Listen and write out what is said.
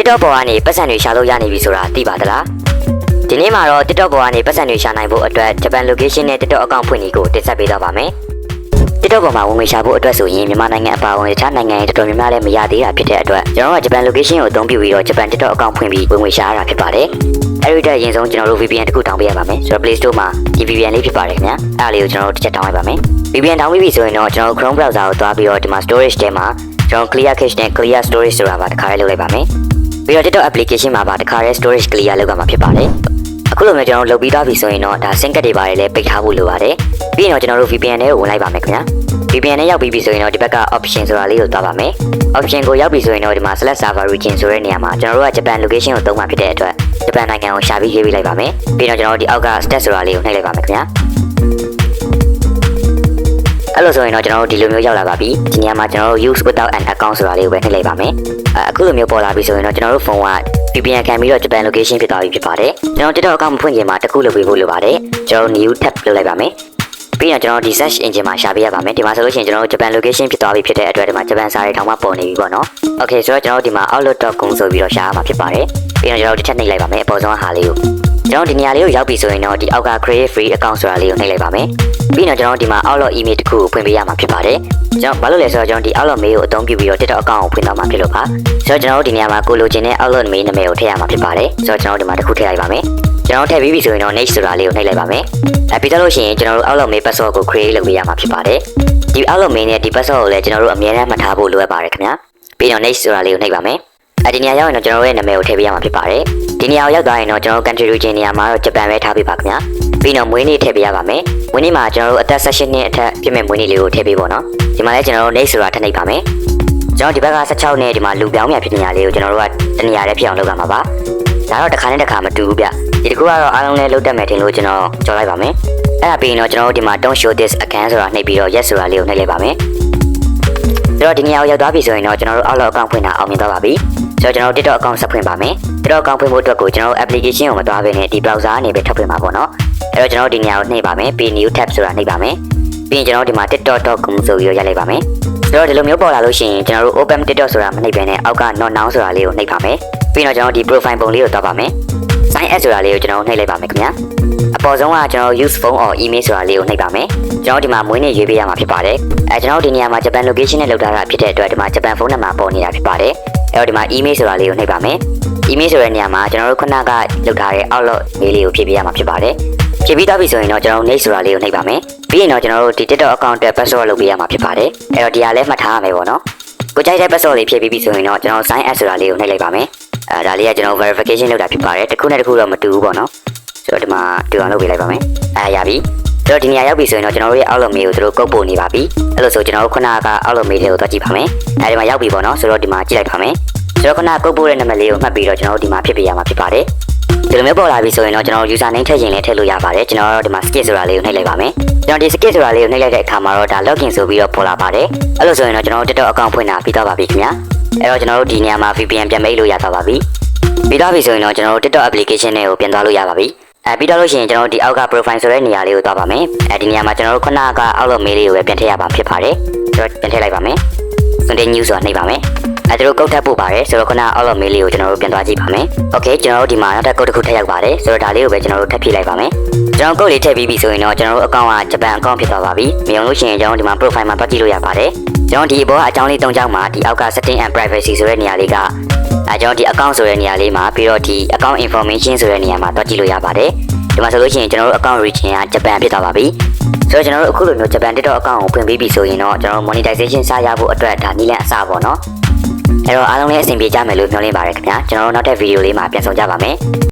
TikTok ပေါ်ကနေပတ်စံတွေရှာလို့ရနေပြီဆိုတာသိပါသလားဒီနေ့မှာတော့ TikTok ပေါ်ကနေပတ်စံတွေရှာနိုင်ဖို့အတွက် Japan location နဲ့ TikTok account ဖွင့်နည်းကိုတင်ဆက်ပေးတော့ပါမယ် TikTok ပေါ်မှာဝင်ငွေရှာဖို့အတွက်ဆိုရင်မြန်မာနိုင်ငံအပါအဝင်တခြားနိုင်ငံတွေတော်တော်များများလည်းမရသေးတာဖြစ်တဲ့အတွက်ကျွန်တော်တို့က Japan location ကိုအသုံးပြုပြီးတော့ Japan TikTok account ဖွင့်ပြီးဝင်ငွေရှာရတာဖြစ်ပါတယ်အဲ့ဒီတော့အရင်ဆုံးကျွန်တော်တို့ VPN တစ်ခုတောင်းပေးရပါမယ်ဆိုတော့ Play Store မှာဒီ VPN လေးဖြစ်ပါတယ်ခင်ဗျာအဲ့ဒါလေးကိုကျွန်တော်တို့တစ်ချက်တောင်းလိုက်ပါမယ် VPN တောင်းပြီးပြီဆိုရင်တော့ကျွန်တော်တို့ Chrome browser ကိုသွားပြီးတော့ဒီမှာ storage ထဲမှာကျွန်တော် clear cache နဲ့ clear storage ဆိုတာပါတစ်ခါလေးလုပ်လိုက်ပါမယ်ပြီးတော့ TikTok application မှာပါတစ်ခါလေး storage clear လုပ်ရမှာဖြစ်ပါတယ်အခုလိုမျိုးကျွန်တော်တို့လုပ်ပြီးသားပြီဆိုရင်တော့ဒါ sync တွေပါတယ်လည်းပိတ်ထားဖို့လိုပါတယ်ပြီးရင်တော့ကျွန်တော်တို့ VPN ထဲကိုဝင်လိုက်ပါမယ်ခင်ဗျာ VPN နဲ့ရောက်ပြီးပြီဆိုရင်တော့ဒီဘက်က option ဆိုတာလေးကိုသွားပါမယ် option ကိုရောက်ပြီဆိုရင်တော့ဒီမှာ select server region ဆိုတဲ့နေရာမှာကျွန်တော်တို့က Japan location ကိုသုံးမှာဖြစ်တဲ့အတွက် Japan နိုင်ငံကိုရှာပြီးရေးပေးလိုက်ပါမယ်ပြီးတော့ကျွန်တော်တို့ဒီအောက်က stat ဆိုတာလေးကိုနှိပ်လိုက်ပါမယ်ခင်ဗျာအဲ့လိုဆိုရင်တော့ကျွန်တော်တို့ဒီလိုမျိုးရောက်လာပါပြီဒီနေရာမှာကျွန်တော်တို့ use without an account ဆိုတာလေးကိုပဲနှိပ်လိုက်ပါမယ်အခုလိုမျိုးပေါ်လာပြီဆိုရင်တော့ကျွန်တော်တို့ဖုန်းက VPN ခံပြီးတော့ Japan location ဖြစ်သွားပြီဖြစ်ပါတယ်ကျွန်တော် TikTok account မဖွင့်ခင်မှာတစ်ခုလုပ်ပေးဖို့လိုပါတယ်ကျွန်တော် new tab လုပ်လိုက်ပါမယ်ပြီးတော့ကျွန်တော်ဒီ search engine မှာရှာပေးရပါမယ်ဒီမှာဆိုလို့ရှိရင်ကျွန်တော်တို့ Japan location ဖြစ်သွားပြီဖြစ်တဲ့အတွက်ဒီမှာ Japan စာရေးထောင်မှပေါ်နေပြီပေါ့နော် Okay ဆိုတော့ကျွန်တော်တို့ဒီမှာ outlook.com ဆိုပြီးတော့ရှာရမှာဖြစ်ပါတယ်ပြီးတော့ကျွန်တော်တို့တစ်ချက်နှိပ်လိုက်ပါမယ်အပေါ်ဆုံးဟာလေးကိုကျွန်တော်ဒီနေရာလေးကိုရောက်ပြီဆိုရင်တော့ဒီအောက်က create free account ဆိုတာလေးကိုနှိပ်လိုက်ပါမယ်ပြီးတော့ကျွန်တော်ဒီမှာ outlook email တစ်ခုကိုဖွင့်ပေးရမှာဖြစ်ပါတယ်ကျွန်တော်ဘာလို့လဲဆိုတော့ကျွန်တော်ဒီ outlook mail ကိုအသုံးပြုပြီးတော့ TikTok account ကိုဖွင့်တော့မှာဖြစ်လို့ပါဆိုတော့ကျွန်တော်တို့ဒီနေရာမှာကိုလိုချင်တဲ့ outlook mail နာမည်ကိုထည့်ရမှာဖြစ်ပါတယ်ဆိုတော့ကျွန်တော်ဒီမှာတစ်ခုထည့်လိုက်ပါမယ်ကျွန်တော်ထည့်ပြီးပြီဆိုရင်တော့ next ဆိုတာလေးကိုနှိပ်လိုက်ပါမယ်ပြီးတော့လို့ရှိရင်ကျွန်တော်တို့ outlook mail password ကို create လုပ်ပေးရမှာဖြစ်ပါတယ်ဒီ outlook mail နဲ့ဒီ password ကိုလည်းကျွန်တော်တို့အမြဲတမ်းမှတ်ထားဖို့လိုအပ်ပါတယ်ခင်ဗျာပြီးတော့ next ဆိုတာလေးကိုနှိပ်ပါမယ်ဒီနေရာရောက်ရင်တော့ကျွန်တော်တို့ရဲ့နာမည်ကိုထည့်ပေးရမှာဖြစ်ပါတယ်ဒီနေရာကိုရောက်သွားရင်တော့ကျွန်တော် country region နေရာမှာတော့ Japan ပဲထားပေးပါခင်ဗျာပြီးတော့မွေးနေ့ထည့်ပေးရပါမယ်မွေးနေ့မှာကျွန်တော်တို့အသက်16နှစ်အထက်ပြည့်မဲ့မွေးနေ့လေးကိုထည့်ပေးပေါ့နော်ဒီမှာလည်းကျွန်တော်တို့ next ဆိုတာထည့်နှိပ်ပါမယ်ကျွန်တော်ဒီဘက်က16နဲ့ဒီမှာလူပြောင်းမြန်ဖြစ်နေရလေးကိုကျွန်တော်တို့ကတနေရာလေးဖြစ်အောင်လုပ်ရမှာပါဒါတော့တစ်ခါနဲ့တစ်ခါမတူဘူးဗျဒီတစ်ခုကတော့အားလုံးလည်းလုပ်တတ်မယ်ထင်လို့ကျွန်တော်ကြော်လိုက်ပါမယ်အဲ့ဒါပြီးရင်တော့ကျွန်တော်တို့ဒီမှာ don't show this again ဆိုတာနှိပ်ပြီးတော့ yes ဆိုတာလေးကိုနှိပ်လိုက်ပါမယ်ဆိုတော့ဒီနေရာကိုရောက်သွားပြီဆိုရင်တော့ကျွန်တော်တို့ outlook account ဖွင့်တာအောင်မြင်သွားပါပြီဆိုတော့ကျွန်တော် TikTok account ဆက်ဖွင့်ပါမယ် TikTok account ဖွင့်ဖို့အတွက်ကိုကျွန်တော် application ကိုမသွားဘဲနဲ့ဒီ browser ကနေပဲထပ်ဖွင့်ပါပေါ့နော်အဲ့တော့ကျွန်တော်ဒီနေရာကိုနှိပ်ပါမယ်ပြီး new tab ဆိုတာနှိပ်ပါမယ်ပြီးရင်ကျွန်တော်ဒီမှာ tiktok.com ဆိုပြီးတော့ရိုက်လိုက်ပါမယ်ဆိုတော့ဒီလိုမျိုးပေါ်လာလို့ရှိရင်ကျွန်တော်တို့ open TikTok ဆိုတာမနှိပ်ဘဲနဲ့အောက်က not now ဆိုတာလေးကိုနှိပ်ပါမယ်ပြီးတော့ကျွန်တော်ဒီ profile ပုံလေးကိုသွားပါမယ် sign up ဆိုတာလေးကိုကျွန်တော်နှိပ်လိုက်ပါမယ်ခင်ဗျာအပေါ်ဆုံးကကျွန်တော် use phone or email ဆိုတာလေးကိုနှိပ်ပါမယ်ကျွန်တော်ဒီမှာမွေးနေ့ရွေးပေးရမှာဖြစ်ပါတယ်ကျွန်တော်ဒီနေရာမှာ Japan location နဲ့လောက်ထားတာဖြစ်တဲ့အတွက်ဒီမှာ Japan phone number ပေါ်နေတာဖြစ်ပါတယ်အဲ့တော့ဒီမှာ email ဆိုတာလေးကိုနှိပ်ပါမယ် email ဆိုတဲ့နေရာမှာကျွန်တော်တို့ခုနကလောက်ထားတဲ့ outlook mail လေးကိုဖြည့်ပေးရမှာဖြစ်ပါတယ်ဖြည့်ပြီးသားပြီဆိုရင်တော့ကျွန်တော် next ဆိုတာလေးကိုနှိပ်ပါမယ်ပြီးရင်တော့ကျွန်တော်တို့ဒီ TikTok account အတွက် password လုပ်ပေးရမှာဖြစ်ပါတယ်အဲ့တော့ဒီဟာလည်းမှတ်ထားရမယ်ပေါ့နော်ကိုကြိုက်တဲ့ password လေးဖြည့်ပြီးပြီဆိုရင်တော့ကျွန်တော် sign up ဆိုတာလေးကိုနှိပ်လိုက်ပါမယ်ဒါလေးကကျွန်တော် verification လုပ်တာဖြစ်ပါတယ်တစ်ခုနဲ့တစ်ခုတော့မတူဘူးပေါ့နော်ဆိုတော့ဒီမှာတူအောင်လုပ်ပေးလိုက်ပါမယ်ရပြီဆိုတော့ဒီနေရာရောက်ပြီဆိုရင်တော့ကျွန်တော်တို့ရဲ့ outlook mail ကိုသူတို့ကုတ်ပို့နေပါပြီအဲ့လိုဆိုကျွန်တော်တို့ခုနက outlook mail လေးကိုသွားကြည့်ပါမယ်ဒီမှာရောက်ပြီပေါ့နော်ဆိုတော့ဒီမှာကြည့်လိုက်ပါမယ်ဆိုတော့ခုနကုတ်ပို့တဲ့နံပါတ်လေးကိုမှတ်ပြီးတော့ကျွန်တော်တို့ဒီမှာဖြစ်ပေးရမှာဖြစ်ပါတယ်ဒီလိုမျိုးပေါ်လာပြီဆိုရင်တော့ကျွန်တော် user name ထည့်ရင်လည်းထည့်လို့ရပါတယ်ကျွန်တော်တို့ဒီမှာ skip ဆိုတာလေးကိုနှိပ်လိုက်ပါမယ်ကျွန်တော်ဒီ skip ဆိုတာလေးကိုနှိပ်လိုက်တဲ့အခါမှာတော့ဒါ login ဆိုပြီးတော့ပေါ်လာပါတယ်အဲ့လိုဆိုရင်တော့ကျွန်တော်တို့ TikTok account ဖွင့်တာပြီးသွားပါပြီခင်ဗျာအဲ့တော့ကျွန်တော်တို့ဒီနေရာမှာ VPN ပြန်မိတ်လို့ရသွားပါပြီပြီးသွားပြီဆိုရင်တော့ကျွန်တော်တို့ TikTok application တွေကိုပြန်သွားလို့ရပါပြီပြီးတော့လို့ရှိရင်ကျွန်တော်တို့ဒီအောက်က profile ဆိုတဲ့နေရာလေးကိုသွားပါမယ်ဒီနေရာမှာကျွန်တော်တို့ခုနက outlook mail လေးကိုပဲပြန်ထည့်ရပါဖြစ်ပါတယ်ကျွန်တော်ပြန်ထည့်လိုက်ပါမယ် continue ဆိုတာနှိပ်ပါမယ်သူတို့ကုတ်ထပ်ပို့ပါတယ်ဆိုတော့ခုန outlook mail လေးကိုကျွန်တော်တို့ပြန်သွားကြည့်ပါမယ် okay ကျွန်တော်တို့ဒီမှာနောက်ထပ်ကုတ်တစ်ခုထည့်ရောက်ပါတယ်ဆိုတော့ဒါလေးကိုပဲကျွန်တော်တို့ထပ်ဖြည့်လိုက်ပါမယ်ကျွန်တော်ကုတ်လေးထည့်ပြီးပြီဆိုရင်တော့ကျွန်တော်တို့ account က Japan account ဖြစ်သွားပါပြီမြင်လို့ရှိရင်ကျွန်တော်ဒီမှာ profile မှာတွက်ကြည့်လို့ရပါတယ်ကျွန်တော်ဒီအပေါ်ကအကြောင်းလေး၃ကြောင်းမှာဒီအောက်က setting and privacy ဆိုတဲ့နေရာလေးကကျွန်တော်ဒီ account ဆိုတဲ့နေရာလေးမှာပြီးတော့ဒီ account information ဆိုတဲ့နေရာမှာတွက်ကြည့်လို့ရပါတယ်ဒီမှာဆိုလို့ရှိရင်ကျွန်တော်တို့ account region က Japan ဖြစ်သွားပါပြီဆိုတော့ကျွန်တော်တို့အခုလိုမျိုး Japan TikTok account ကိုဖွင့်ပြီးပြီဆိုရင်တော့ကျွန်တော် monetization စရဖို့အတွက်ဒါနည်းလမ်းအစပေါ့နော်အဲ့တော့အားလုံးလည်းအဆင်ပြေကြမယ်လို့မျှော်လင့်ပါတယ်ခင်ဗျာကျွန်တော်တို့နောက်ထပ်ဗီဒီယိုလေးမှာပြန်ဆောင်ကြပါမယ်